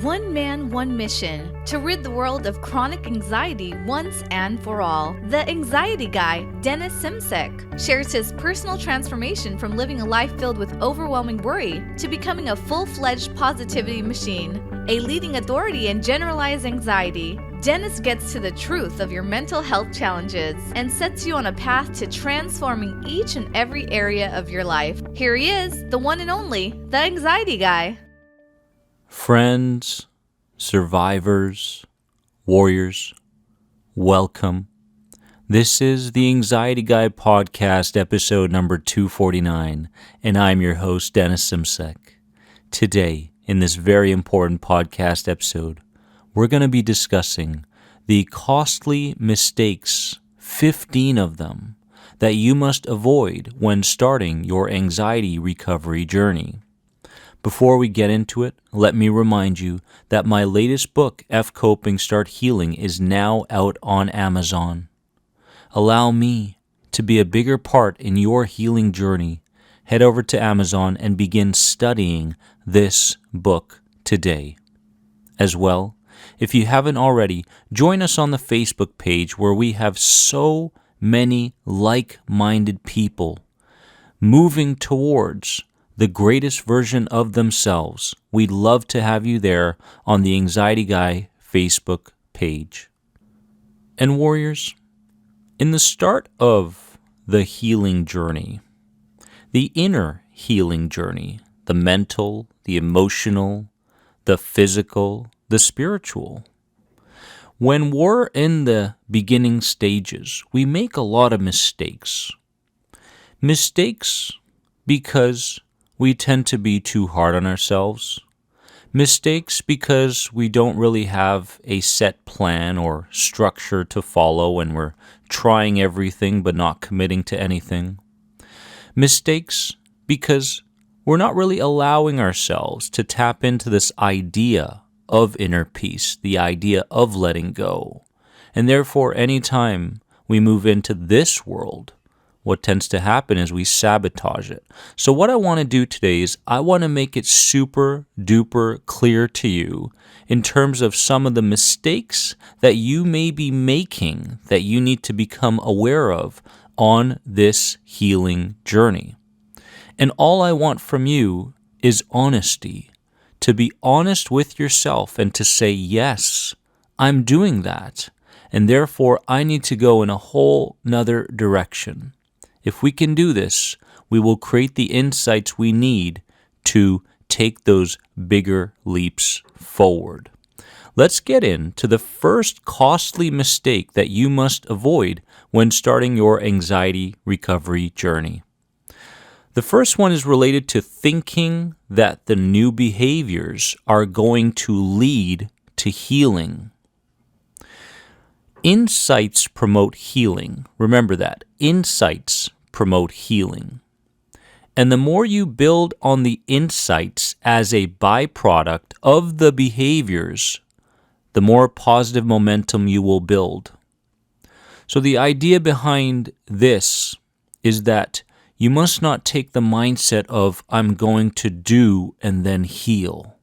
One man, one mission, to rid the world of chronic anxiety once and for all. The Anxiety Guy, Dennis Simsek, shares his personal transformation from living a life filled with overwhelming worry to becoming a full-fledged positivity machine, a leading authority in generalized anxiety. Dennis gets to the truth of your mental health challenges and sets you on a path to transforming each and every area of your life. Here he is, the one and only, the Anxiety Guy. Friends, survivors, warriors, welcome. This is the Anxiety Guy podcast, episode number 249, and I'm your host, Dennis Simsek. Today, in this very important podcast episode, we're going to be discussing the costly mistakes, 15 of them, that you must avoid when starting your anxiety recovery journey. Before we get into it, let me remind you that my latest book, F Coping, Start Healing, is now out on Amazon. Allow me to be a bigger part in your healing journey. Head over to Amazon and begin studying this book today. As well, if you haven't already, join us on the Facebook page where we have so many like-minded people moving towards the greatest version of themselves. We'd love to have you there on the Anxiety Guy Facebook page. And warriors, in the start of the healing journey, the inner healing journey, the mental, the emotional, the physical, the spiritual, when we're in the beginning stages, we make a lot of mistakes. Mistakes because we tend to be too hard on ourselves. Mistakes because we don't really have a set plan or structure to follow and we're trying everything but not committing to anything. Mistakes because we're not really allowing ourselves to tap into this idea of inner peace, the idea of letting go. And therefore, anytime we move into this world, what tends to happen is we sabotage it. So what I want to do today is I want to make it super duper clear to you in terms of some of the mistakes that you may be making that you need to become aware of on this healing journey. And all I want from you is honesty, to be honest with yourself and to say, yes, I'm doing that. And therefore, I need to go in a whole nother direction. If we can do this, we will create the insights we need to take those bigger leaps forward. Let's get into the first costly mistake that you must avoid when starting your anxiety recovery journey. The first one is related to thinking that the new behaviors are going to lead to healing. Insights promote healing. Remember that. Insights promote healing. And the more you build on the insights as a byproduct of the behaviors, the more positive momentum you will build. So the idea behind this is that you must not take the mindset of, I'm going to do and then heal.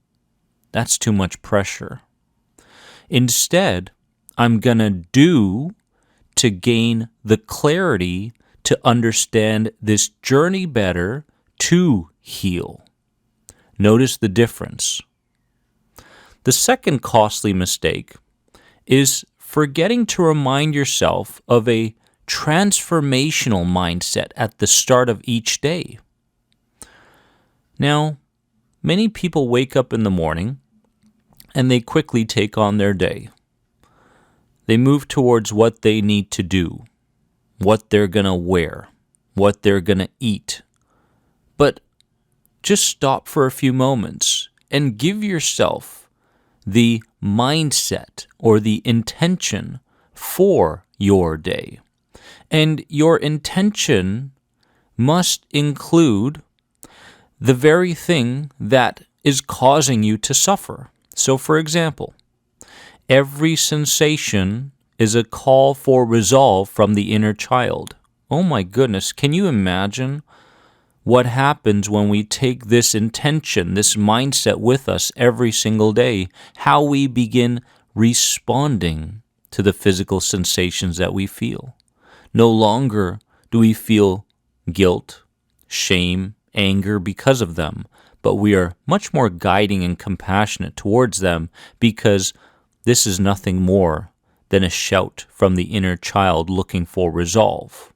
That's too much pressure. Instead, I'm going to do to gain the clarity to understand this journey better to heal. Notice the difference. The second costly mistake is forgetting to remind yourself of a transformational mindset at the start of each day. Now, many people wake up in the morning and they quickly take on their day. They move towards what they need to do, what they're going to wear, what they're going to eat. But just stop for a few moments and give yourself the mindset or the intention for your day. And your intention must include the very thing that is causing you to suffer. So, for example, every sensation is a call for resolve from the inner child. Oh my goodness, can you imagine what happens when we take this intention, this mindset with us every single day, how we begin responding to the physical sensations that we feel. No longer do we feel guilt, shame, anger because of them, but we are much more guiding and compassionate towards them because this is nothing more than a shout from the inner child looking for resolve.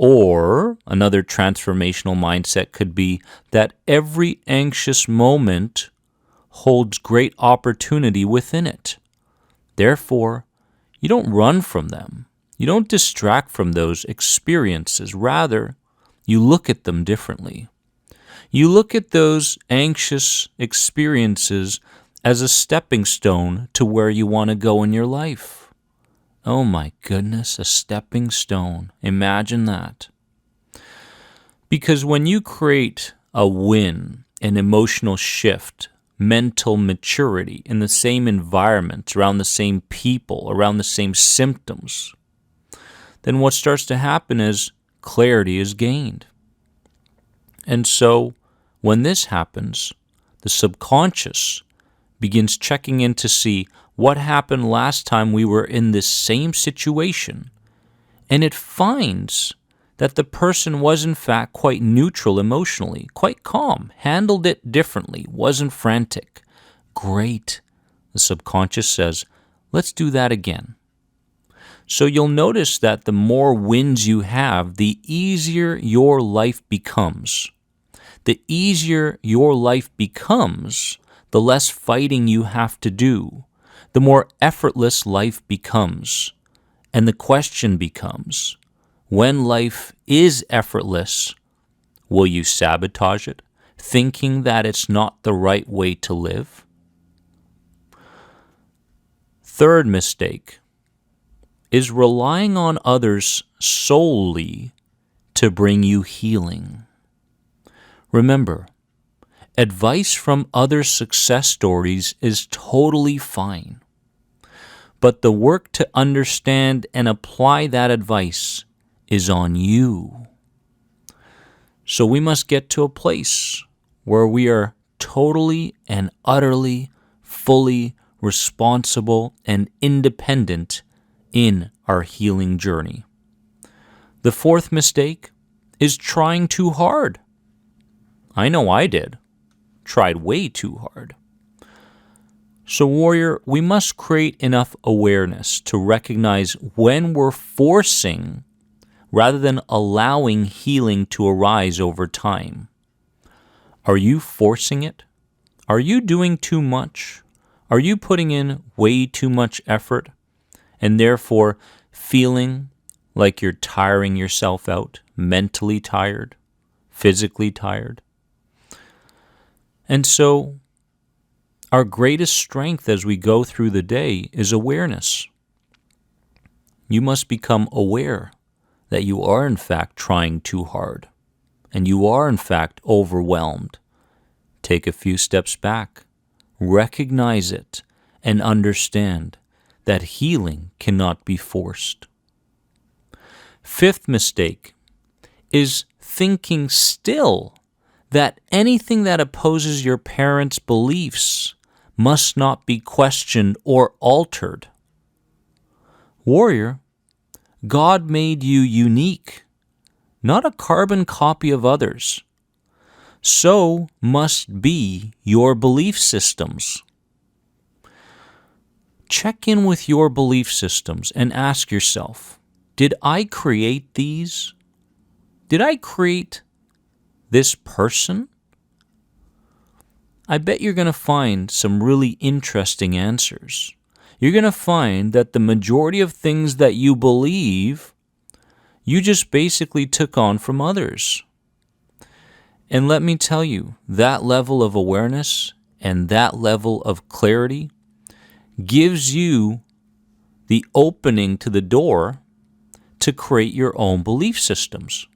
Or another transformational mindset could be that every anxious moment holds great opportunity within it. Therefore, you don't run from them. You don't distract from those experiences. Rather, you look at them differently. You look at those anxious experiences as a stepping stone to where you want to go in your life. Oh my goodness, a stepping stone. Imagine that. Because when you create a win, an emotional shift, mental maturity in the same environment, around the same people, around the same symptoms, then what starts to happen is clarity is gained. And so when this happens, the subconscious begins checking in to see what happened last time we were in this same situation, and it finds that the person was in fact quite neutral emotionally, quite calm, handled it differently, wasn't frantic. Great. The subconscious says, let's do that again. So you'll notice that the more wins you have, the easier your life becomes. The easier your life becomes, the less fighting you have to do, the more effortless life becomes. And the question becomes, when life is effortless, will you sabotage it, thinking that it's not the right way to live? Third mistake is relying on others solely to bring you healing. Remember, advice from other success stories is totally fine, but the work to understand and apply that advice is on you. So we must get to a place where we are totally and utterly, fully responsible and independent in our healing journey. The fourth mistake is trying too hard. I know I did. Tried way too hard. So, warrior, we must create enough awareness to recognize when we're forcing rather than allowing healing to arise over time. Are you forcing it? Are you doing too much? Are you putting in way too much effort and therefore feeling like you're tiring yourself out, mentally tired, physically tired? And so, our greatest strength as we go through the day is awareness. You must become aware that you are in fact trying too hard, and you are in fact overwhelmed. Take a few steps back, recognize it, and understand that healing cannot be forced. Fifth mistake is thinking still that anything that opposes your parents' beliefs must not be questioned or altered. Warrior, God made you unique, not a carbon copy of others. So must be your belief systems. Check in with your belief systems and ask yourself, did I create these? Did I create this person? I bet you're going to find some really interesting answers. You're going to find that the majority of things that you believe, you just basically took on from others. And let me tell you, that level of awareness and that level of clarity gives you the opening to the door to create your own belief systems.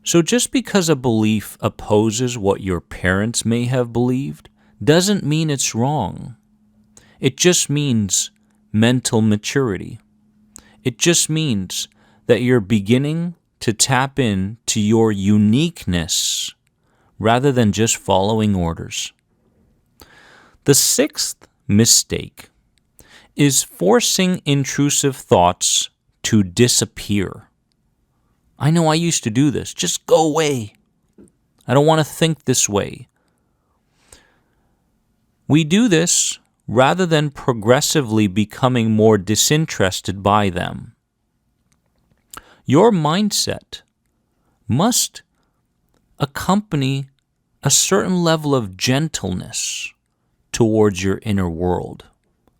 So just because a belief opposes what your parents may have believed doesn't mean it's wrong. It just means mental maturity. It just means that you're beginning to tap into your uniqueness rather than just following orders. The sixth mistake is forcing intrusive thoughts to disappear. I know I used to do this. Just go away. I don't want to think this way. We do this rather than progressively becoming more disinterested by them. Your mindset must accompany a certain level of gentleness towards your inner world.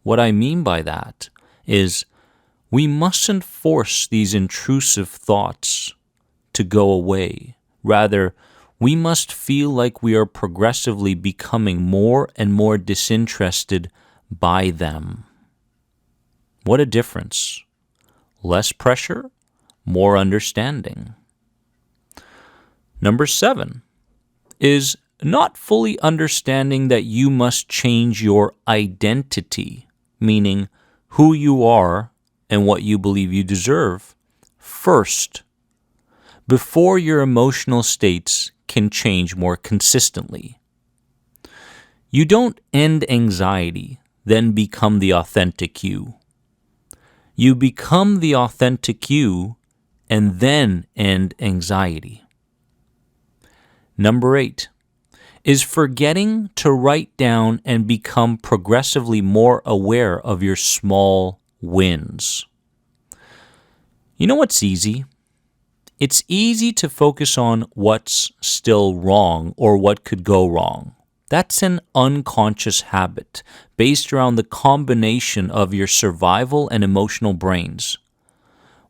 What I mean by that is we mustn't force these intrusive thoughts to go away. Rather, we must feel like we are progressively becoming more and more disinterested by them. What a difference. Less pressure, more understanding. Number 7 is not fully understanding that you must change your identity, meaning who you are and what you believe you deserve, first, before your emotional states can change more consistently. You don't end anxiety, then become the authentic you. You become the authentic you and then end anxiety. Number 8 is forgetting to write down and become progressively more aware of your small wins. You know what's easy? It's easy to focus on what's still wrong or what could go wrong. That's an unconscious habit based around the combination of your survival and emotional brains.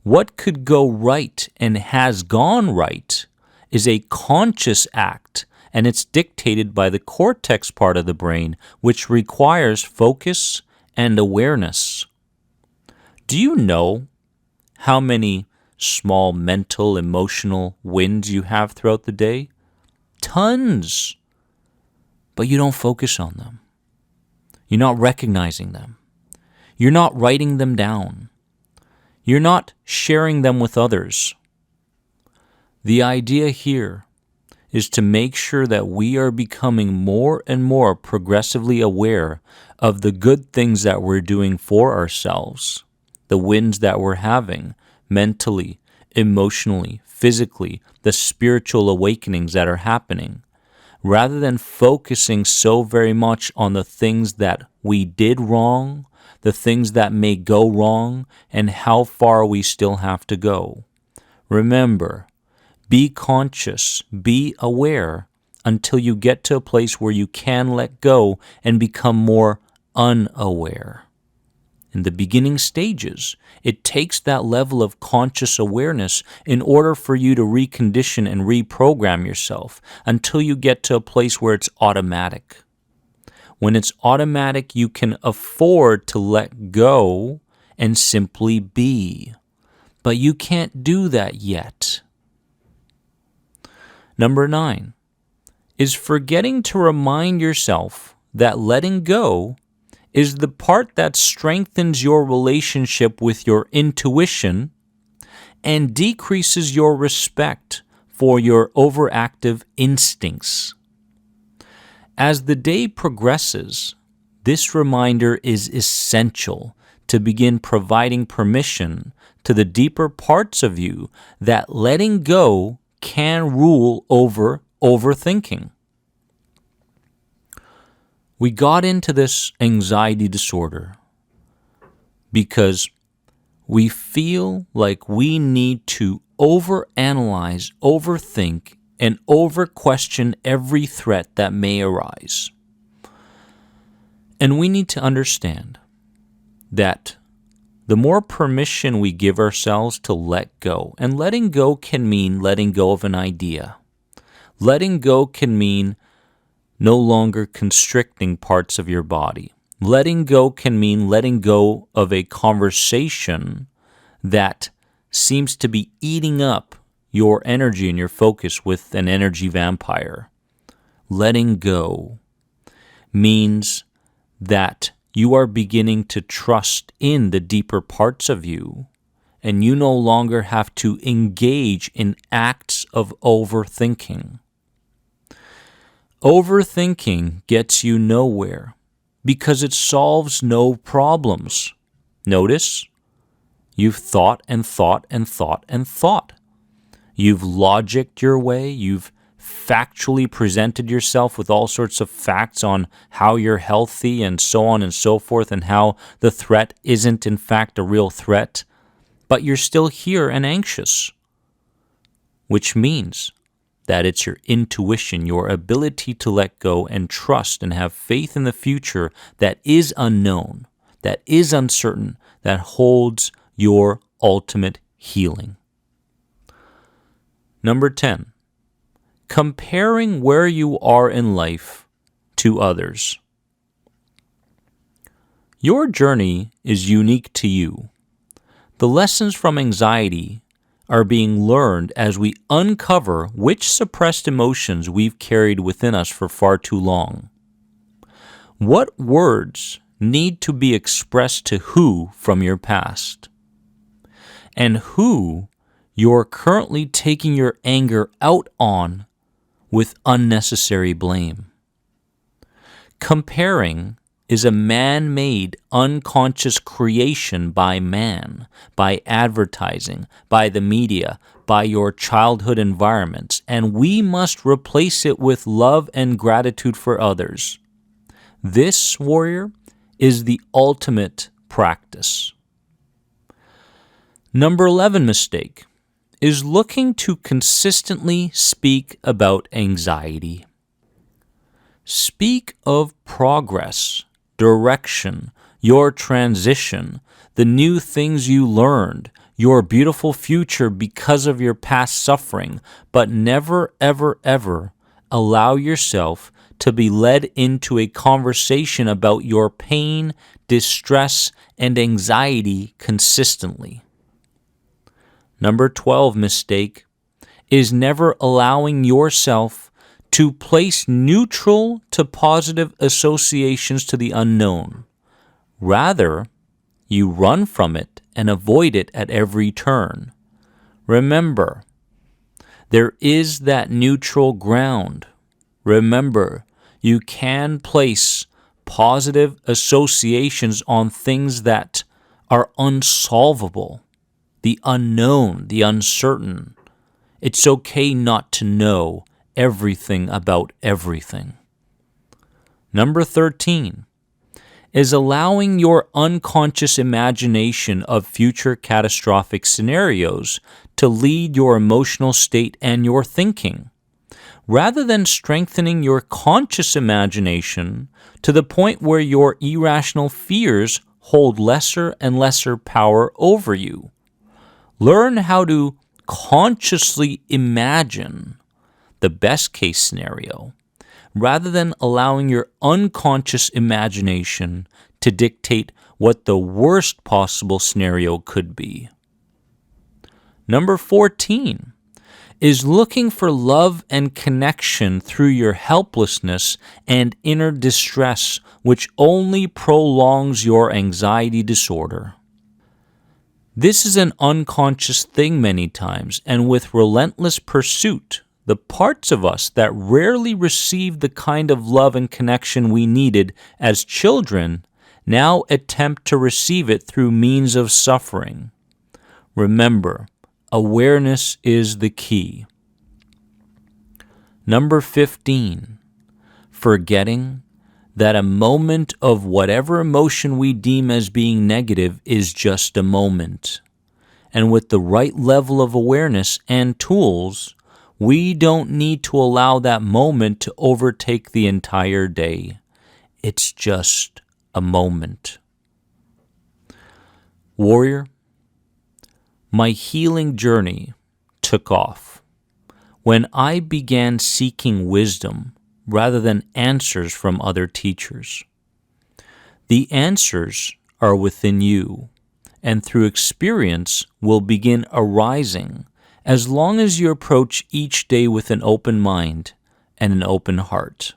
What could go right and has gone right is a conscious act, and it's dictated by the cortex part of the brain, which requires focus and awareness. Do you know how many small mental, emotional wins you have throughout the day? Tons. But you don't focus on them. You're not recognizing them. You're not writing them down. You're not sharing them with others. The idea here is to make sure that we are becoming more and more progressively aware of the good things that we're doing for ourselves, the wins that we're having mentally, emotionally, physically, the spiritual awakenings that are happening, rather than focusing so very much on the things that we did wrong, the things that may go wrong, and how far we still have to go. Remember, be conscious, be aware until you get to a place where you can let go and become more unaware. In the beginning stages, it takes that level of conscious awareness in order for you to recondition and reprogram yourself until you get to a place where it's automatic. When it's automatic, you can afford to let go and simply be. But you can't do that yet. Number 9 is forgetting to remind yourself that letting go is the part that strengthens your relationship with your intuition and decreases your respect for your overactive instincts. As the day progresses, this reminder is essential to begin providing permission to the deeper parts of you that letting go can rule over overthinking. We got into this anxiety disorder because we feel like we need to overanalyze, overthink, and over-question every threat that may arise. And we need to understand that the more permission we give ourselves to let go, and letting go can mean letting go of an idea. Letting go can mean no longer constricting parts of your body. Letting go can mean letting go of a conversation that seems to be eating up your energy and your focus with an energy vampire. Letting go means that you are beginning to trust in the deeper parts of you and you no longer have to engage in acts of overthinking. Overthinking gets you nowhere because it solves no problems. Notice, you've thought and thought and thought and thought. You've logicked your way, you've factually presented yourself with all sorts of facts on how you're healthy and so on and so forth, and how the threat isn't in fact a real threat, but you're still here and anxious, which means that it's your intuition, your ability to let go and trust and have faith in the future that is unknown, that is uncertain, that holds your ultimate healing. Number 10, comparing where you are in life to others. Your journey is unique to you. The lessons from anxiety are being learned as we uncover which suppressed emotions we've carried within us for far too long. What words need to be expressed to who from your past? And who you're currently taking your anger out on with unnecessary blame. Comparing is a man-made, unconscious creation by man, by advertising, by the media, by your childhood environments, and we must replace it with love and gratitude for others. This, warrior, is the ultimate practice. Number 11 mistake is looking to consistently speak about anxiety. Speak of progress, direction, your transition, the new things you learned, your beautiful future because of your past suffering, but never, ever, ever allow yourself to be led into a conversation about your pain, distress, and anxiety consistently. Number 12 mistake is never allowing yourself to place neutral to positive associations to the unknown. Rather, you run from it and avoid it at every turn. Remember, there is that neutral ground. Remember, you can place positive associations on things that are unsolvable, the unknown, the uncertain. It's okay not to know everything about everything. Number 13 is allowing your unconscious imagination of future catastrophic scenarios to lead your emotional state and your thinking, rather than strengthening your conscious imagination to the point where your irrational fears hold lesser and lesser power over you. Learn how to consciously imagine the best case scenario, rather than allowing your unconscious imagination to dictate what the worst possible scenario could be. Number 14 is looking for love and connection through your helplessness and inner distress, which only prolongs your anxiety disorder. This is an unconscious thing many times, and with relentless pursuit, the parts of us that rarely received the kind of love and connection we needed as children now attempt to receive it through means of suffering. Remember, awareness is the key. Number 15, forgetting that a moment of whatever emotion we deem as being negative is just a moment. And with the right level of awareness and tools, we don't need to allow that moment to overtake the entire day. It's just a moment. Warrior, my healing journey took off when I began seeking wisdom rather than answers from other teachers. The answers are within you, and through experience will begin arising as long as you approach each day with an open mind and an open heart.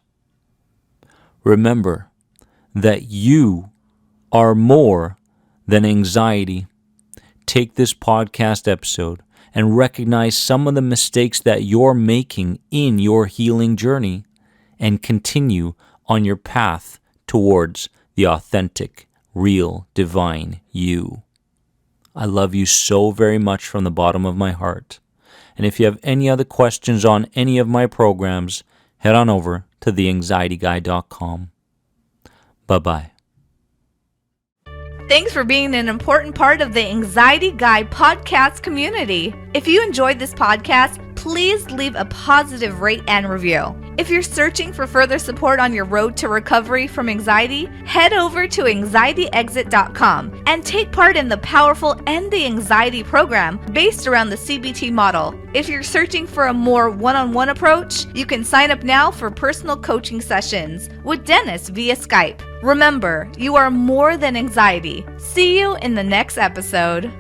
Remember that you are more than anxiety. take this podcast episode and recognize some of the mistakes that you're making in your healing journey and continue on your path towards the authentic, real, divine you. I love you so very much from the bottom of my heart. And if you have any other questions on any of my programs, head on over to theanxietyguy.com. Bye-bye. Thanks for being an important part of the Anxiety Guy podcast community. If you enjoyed this podcast, please leave a positive rate and review. If you're searching for further support on your road to recovery from anxiety, head over to anxietyexit.com and take part in the powerful End the Anxiety program based around the CBT model. If you're searching for a more one-on-one approach, you can sign up now for personal coaching sessions with Dennis via Skype. Remember, you are more than anxiety. See you in the next episode.